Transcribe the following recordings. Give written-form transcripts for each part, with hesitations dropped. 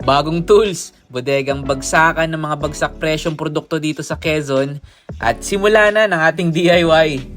bagong tools, bodegang bagsakan ng mga bagsak presyong produkto dito sa Quezon at simula na ng ating DIY.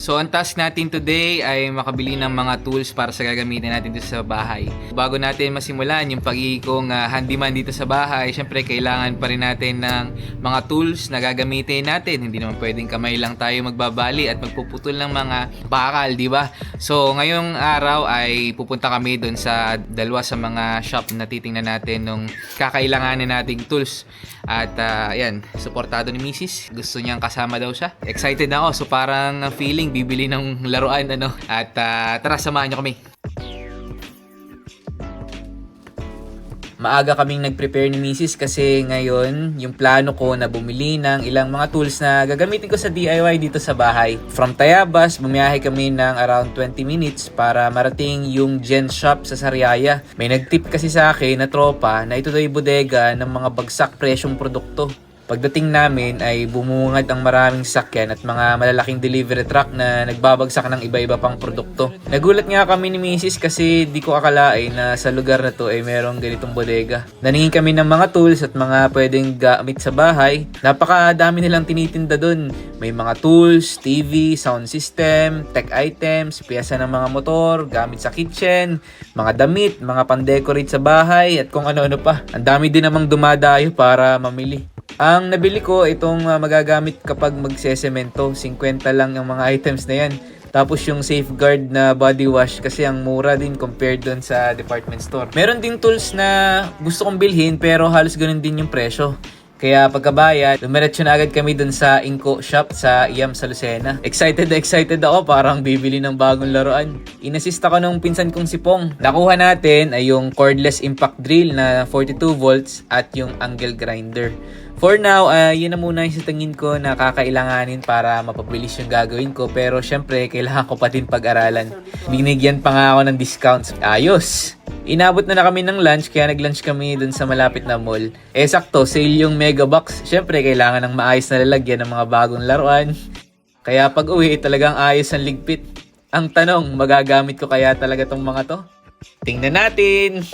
So, ang task natin today ay makabili ng mga tools para sa gagamitin natin dito sa bahay. Bago natin masimulan yung pag-iikong handyman dito sa bahay, syempre kailangan pa rin natin ng mga tools na gagamitin natin. Hindi naman pwedeng kamay lang tayo magbabali at magpuputol ng mga bakal, di ba? So, ngayong araw ay pupunta kami doon sa dalawa sa mga shop na titingnan natin nung kakailanganin nating tools. At yan, suportado ni Mrs. Gusto niyang kasama daw siya. Excited ako. So parang feeling bibili ng laruan ano. At tara, samahan niyo kami. Maaga kaming nag-prepare ni Mrs. kasi ngayon yung plano ko na bumili ng ilang mga tools na gagamitin ko sa DIY dito sa bahay. From Tayabas, bumiyahe kami ng around 20 minutes para marating yung Gen Shop sa Sariaya. May nag-tip kasi sa akin na tropa na ito daw yung bodega ng mga bagsak presyong produkto. Pagdating namin ay bumungad ang maraming sakyan at mga malalaking delivery truck na nagbabagsak ng iba-iba pang produkto. Nagulat nga kami ni Mrs. kasi di ko akalain na sa lugar na to ay merong ganitong bodega. Naningin kami ng mga tools at mga pwedeng gamit sa bahay. Napakadami nilang tinitinda dun. May mga tools, TV, sound system, tech items, piyesa ng mga motor, gamit sa kitchen, mga damit, mga pan-decorate sa bahay at kung ano-ano pa. Ang dami din namang dumadayo para mamili. Ang nabili ko itong magagamit kapag magsesemento, 50 lang yung mga items na yan. Tapos yung safeguard na body wash kasi ang mura din compared doon sa department store. Meron ding tools na gusto kong bilhin pero halos ganun din yung presyo. Kaya pagkabayad, dumiretso na agad kami dun sa Inco Shop sa IAM sa Lucena. Excited ako, parang bibili ng bagong laruan. Inassist ako nung pinsan kong si Pong. Nakuha natin ay yung cordless impact drill na 42 volts at yung angle grinder. For now, yun na muna yung sa tingin ko na kakailanganin para mapabilis yung gagawin ko. Pero syempre, kailangan ko pa din pag-aralan. Binigyan pa nga ako ng discounts. Ayos! Inabot na kami ng lunch, kaya nag-lunch kami dun sa malapit na mall. Sakto, sale yung mega box. Syempre, kailangan ng maayos na lalagyan ng mga bagong laruan. Kaya pag uwi, talagang ayos ang ligpit. Ang tanong, magagamit ko kaya talaga tong mga to? Tingnan natin!